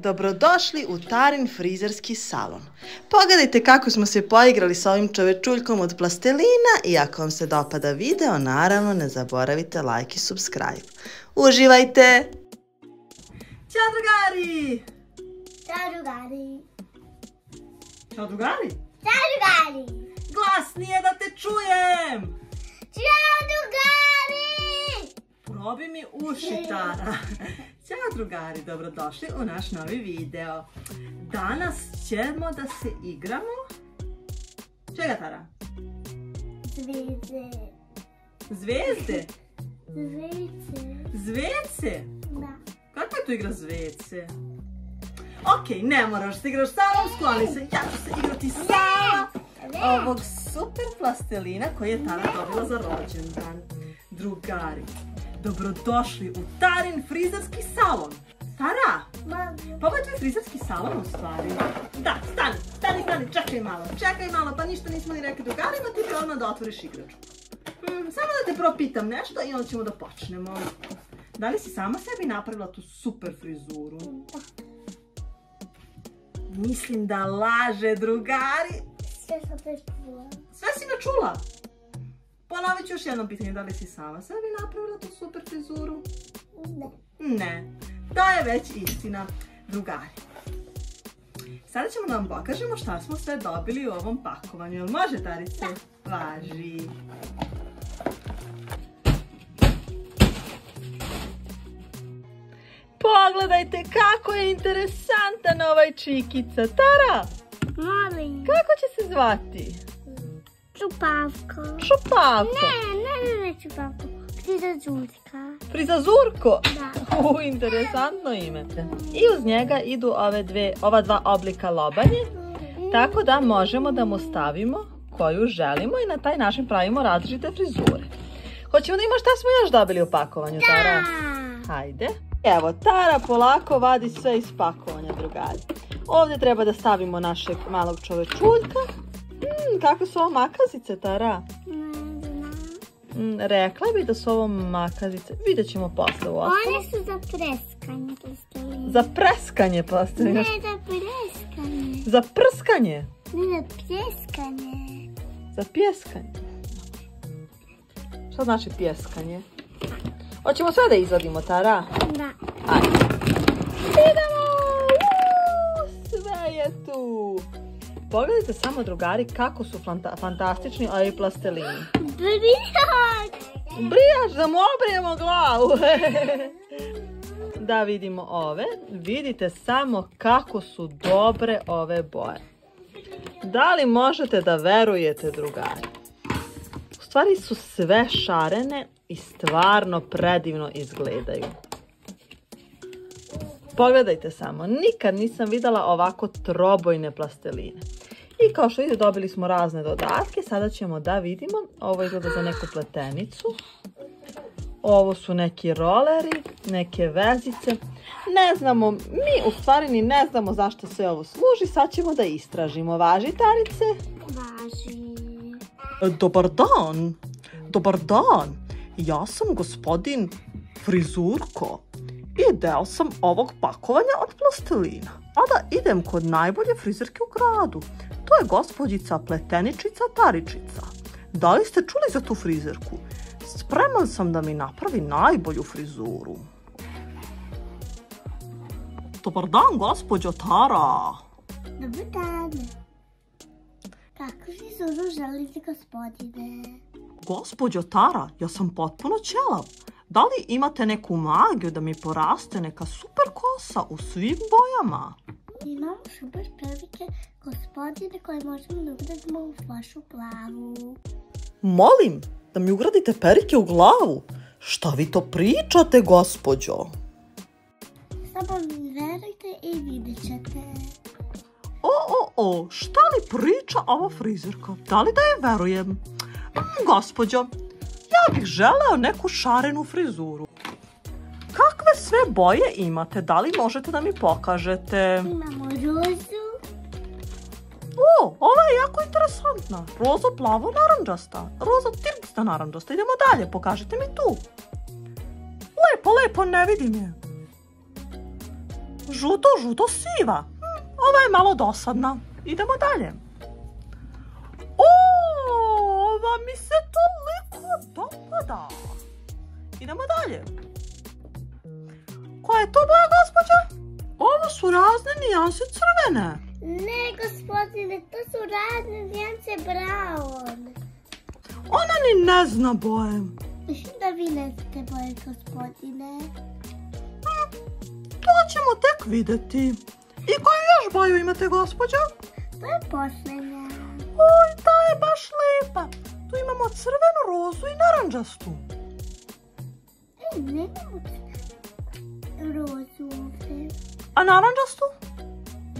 Dobrodošli u Tarin frizerski salon. Pogledajte kako smo se poigrali sa ovim čovečuljkom od plastelina i ako vam se dopada video, naravno ne zaboravite like i subscribe. Uživajte! Ćao drugari! Ćao drugari! Ćao drugari! Ćao drugari! Glasnije da te čujem! Ćao drugari! Probi mi uši, Tara. Ćao drugari, dobrodošli u naš novi video. Danas ćemo da se igramo. Čega, Tara? Zvijezde. Zvezde? Zvijezde. Zvece? Da. Kako je to igra zvece? Okej, ne moraš se igraš sama, skloni se. Ja ću se igrati sama ovog super plastelina koji je Tara dobila za rođendan. Drugari, dobrodošli u Tarin frizerski salon. Tara, pa ovo je tvoj frizerski salon u stvari. Da, stani, čekaj malo, pa ništa nismo ni rekli drugarima, ti će odmah da otvoriš igračku. Samo da te propitam nešto i onda ćemo da počnemo. Da li si sama sebi napravila tu super frizuru? Mislim da laže, drugari. Sve sam to čula. Sve si me čula? Ponovit ću još jedno pitanje, da li si sama sebi napravila tu super frizuru? Ne. Ne, to je već istina, drugari. Sada ćemo da vam pokažemo šta smo sve dobili u ovom pakovanju. Jel može, Tarice? Važi. Pogledajte kako je interesantan ovaj čikica. Tara, Molim. kako će se zvati? Čupavko. Šupavko. Ne čupavko. Frizazurka. Frizazurko? Da. Interesantno ime. I uz njega idu ova dva oblika lobanje, tako da možemo da mu stavimo koju želimo i na taj način pravimo različite frizure. Hoćemo da imamo šta smo još dobili u pakovanju, Tara? Hajde. Evo, Tara polako vadi sve iz pakovanja, drugari. Ovdje treba da stavimo našeg malog čovečuljka. Kako su ovo makazice, Tara? Rekla bi da su ovo makazice. Vidjet ćemo posle u ostalo. One su za preskanje plastelina. Za preskanje plastelina? Ne, za preskanje. Za prskanje? Ne, za pljeskanje. Za pjeskanje? Šta znači pjeskanje? Hoćemo sve da izvadimo, Tara? Da. Ajde. Idemo! Sve je tu! Pogledajte samo, drugari, kako su fantastični ovi plastelini. Brijač, da mu obrijemo glavu. Da vidimo ove. Vidite samo kako su dobre ove boje. Da li možete da verujete, drugari? U stvari su sve šarene i stvarno predivno izgledaju. Pogledajte samo, nikad nisam vidjela ovako trobojne plasteline. I kao što vidite, dobili smo razne dodatke, sada ćemo da vidimo. Ovo izgleda za neku pletenicu. Ovo su neki roleri, neke vezice. Ne znamo, mi u stvari ni ne znamo zašto sve ovo služi, sad ćemo da istražimo. Važi, Tarice? Važi. Dobar dan. Ja sam gospodin Frizurko i deo sam ovog pakovanja od plastelina. Sada idem kod najbolje frizerke u gradu. To je gospođica Pleteničica Taričica. Da li ste čuli za tu frizerku? Spreman sam da mi napravi najbolju frizuru. Dobar dan, gospođo Tara. Dobar dan. Kakvu frizuru želite, gospodine? Gospođo Tara, ja sam potpuno ćelav. Da li imate neku magiju da mi poraste neka super kosa u svim bojama? Imamo super prilike, gospodine, koje možemo da ugradimo u vašu glavu. Molim, da mi ugradite perike u glavu? Šta vi to pričate, gospođo? Samo mi verujte i vidjet ćete. Šta li priča ova frizerka? Da li da je verujem? Gospođo, ja bih želeo neku šarenu frizuru. Kakve sve boje imate? Da li možete da mi pokažete? Imamo rozu. Ova je jako interesantna. Roza, plavo, naranđasta. Roza, tirgista, naranđasta. Idemo dalje, pokažite mi tu. Lepo, ne vidim je. žuto siva. Ova je malo dosadna. Idemo dalje. Ova mi se toliko dopada. Idemo dalje. Koja je to boja, gospođo? Ovo su razne nijanse crvene. Ne, gospodine, to su razne nijanse brown. Ona ni ne zna boje. Mislim da vi ne znate boje, gospodine. To ćemo tek vidjeti. I koju još boju imate, gospođo? To je posljednja. Oj, ta je baš lijepa. Tu imamo crvenu, rozu i naranđastu. Nemamo rozu ovdje. A naranđastu?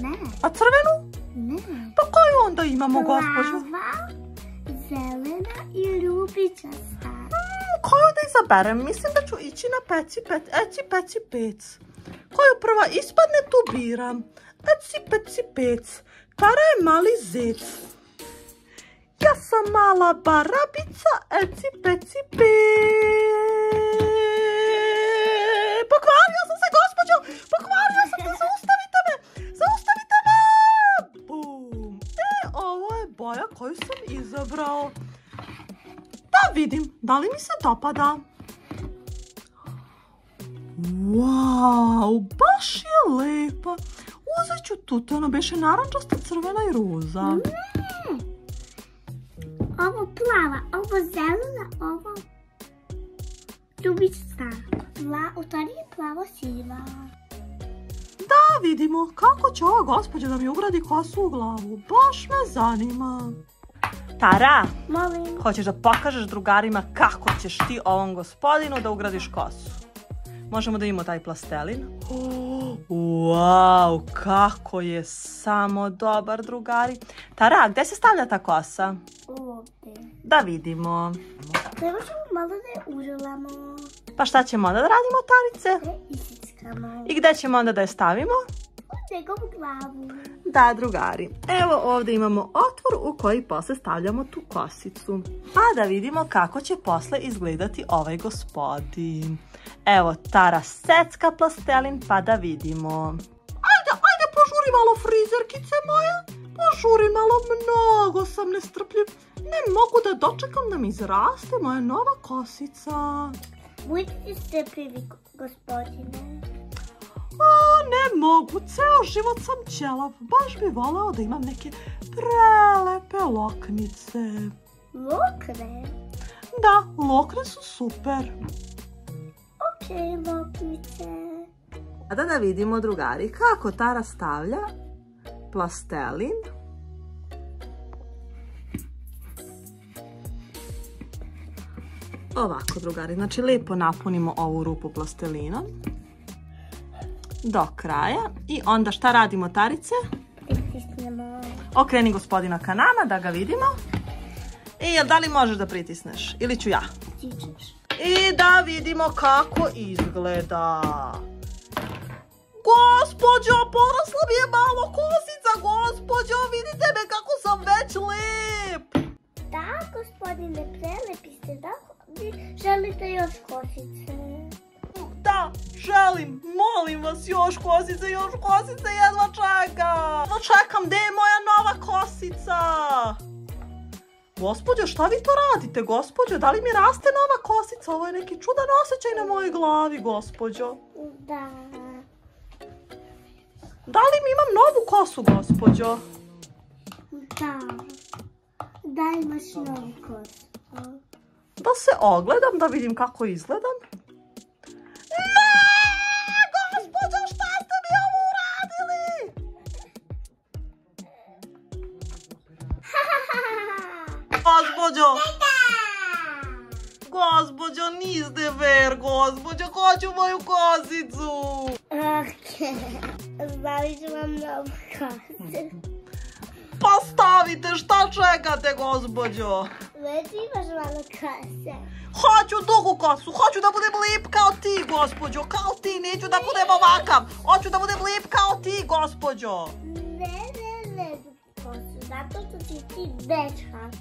Ne. A crvenu? Ne. Pa koju onda imamo, gospođo? Plava, zelena i rubičasta. Koju da izaberem? Mislim da ću ići na eci pec. Koju prva ispadne, tu biram. Eci pec. Tara je mali zec. Ja sam mala barabica, eci pec. Pokvario sam se, gospođo! Pokvario sam se, zaustavite me! Zaustavite me! Bum! Ovo je boja koju sam izabrao. Da vidim, da li mi se dopada. Wow, baš je lepa. Uzet ću tu, to ono beše narančasta, crvena i roza. Ne. Ovo plava, ovo zelena, ovo rubičasta. U stvari je plavo siva. Da vidimo kako će ova gospođa da mi ugradi kosu u glavu. Baš me zanima. Tara, Molim. hoćeš da pokažeš drugarima kako ćeš ti ovom gospodinu da ugradiš kosu? Možemo da imamo taj plastelin. Wow, kako je samo dobar, drugari. Tara, gde se stavlja ta kosa? Ovdje. Da vidimo. Treba ćemo malo da je uželamo. Pa šta ćemo onda da radimo, Tarice? Isickamo. I gde ćemo onda da je stavimo? U njegovu glavu. Da, drugari. Evo ovdje imamo otvor u koji posle stavljamo tu kosicu. Pa da vidimo kako će posle izgledati ovaj gospodin. Evo, Tara secka plastelin pa da vidimo. Ajde, požuri malo, frizerkice moja. Požuri malo, mnogo sam nestrpljiv. Ne mogu da dočekam da mi izraste moja nova kosica. Budite strpljivi, gospodine. Ne mogu, ceo život sam ćelav. Baš bi voleo da imam neke prelepe loknice. Lokne? Da, lokne su super. Okej, loknice. Sada da vidimo, drugari, kako Tara stavlja plastelin. Ovako, drugari, znači lijepo napunimo ovu rupu plastelina do kraja. I onda šta radimo, Tarice? Pritisnemo. Okreni gospodina ka nama da ga vidimo. I da li možeš da pritisneš? Ili ću ja? Ti ćeš. I da vidimo kako izgleda. Gospođo, porasla mi je malo kosica, gospođo, vidite me kako sam već lep. Da, gospodine, prelepi ste, da? Vi želite još kosice? Da, želim, molim vas, još kosice, jedva čekam. Jedva čekam, gde je moja nova kosica? Gospođo, šta vi to radite, gospođo? Da li mi raste nova kosica? Ovo je neki čudan osjećaj na mojoj glavi, gospođo. Da. Da li mi imam novu kosu, gospođo? Da. Da, imaš novu kosu. Da se ogledam, da vidim kako izgledam. Ne! Gospođo, šta ste mi ovo uradili? Gospođo! Gospođo, niste fair, gospođo, hoću moju kosicu! Okej, stavit ću vam novu kosu. Pa stavite, šta čekate, gospođo? Već imaš malo kose. Hoću dugu kosu, hoću da budem lip kao ti, gospođo, kao ti, neću da budem ovakav. Hoću da budem lip kao ti, gospođo. Ne, kosu, zato što si ti dečak.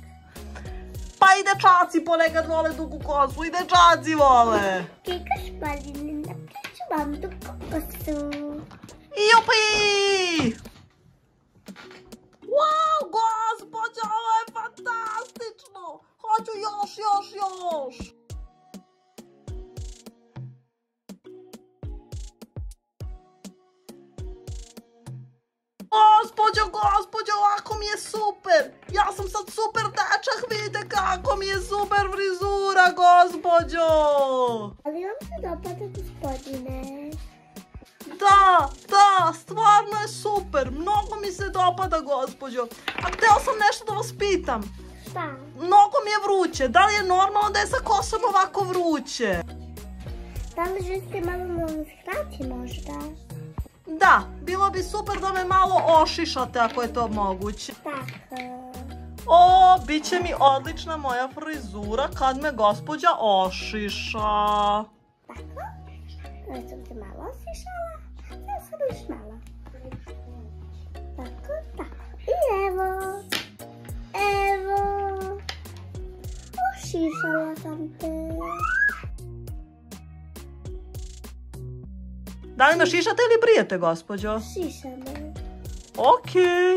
Pa i dečaci ponekad vole dugu kosu, i dečaci vole. Gospodine, napriču vam dugu kosu. Jupi! Wow, gospođo, ovo je fantastično! Hoću još! Gospođo, ovako mi je super! Ja sam sad super dečak, vidite kako mi je super frizura, gospođo! Ali vam se dopada, gospodine? Da, stvarno je super, mnogo mi se dopada, gospođo. A htjela sam nešto da vas pitam. Šta? Mnogo mi je vruće, da li je normalno da je sa kosom ovako vruće? Da li želite malo na skrati možda? Da, bilo bi super da me malo ošišate ako je to moguće. Tako. O, bit će mi odlična moja frizura kad me gospođa ošiša. Tako? Ja sam se malo ošišala. Sad još malo. Tako. I evo. Ošišala sam te. Da li me šišate ili brijete, gospođo? Šišame. Okej.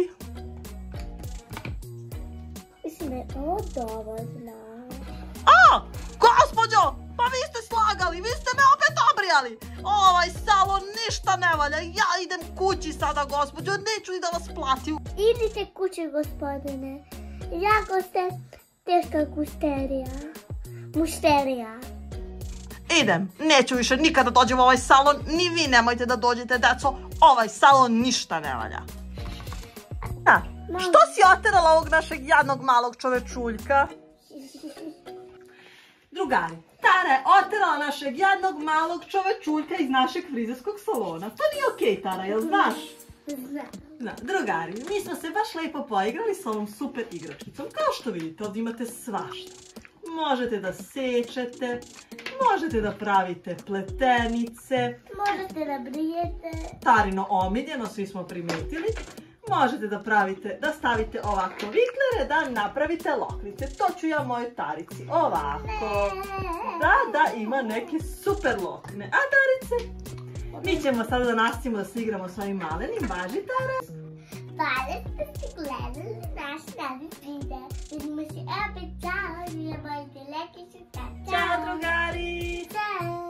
Mislim da je ovo dovoljno. A, gospođo, pa vi ste slagali, vi ste me opet obrijali. Ovaj salon ništa ne valja, ja idem kući sada, gospođo, neću ni da vas platim. Idite kući, gospodine. Jako ste teška mušterija. Idem, neću više nikada dođem u ovaj salon, ni vi nemojte da dođete, deco, ovaj salon ništa ne valja. Što si oterala ovog našeg jadnog malog čovečuljka? Drugari, Tara je oterala našeg jadnog malog čovečuljka iz našeg frizerskog salona. To nije okej, Tara, jel znaš? Znam. Drugari, mi smo se baš lepo poigrali s ovom super igračicom. Kao što vidite, ovdje imate svašta. Možete da sečete, možete da pravite pletenice. Možete da brijete. Tarino omiljeno, svi smo primetili. Možete da stavite ovako viklere, da napravite lokvice. To ću ja mojoj Tarici. Ovako. Da, ima neke super lokne. A Tarice? Mi ćemo sada da nastavimo da se igramo s ovim malenim. Važi, Tara? Hvala što ste gledali naš novi video. Vidimo se opet, čao, vi mojte lekice, čao. Ćao, drugari! Ćao.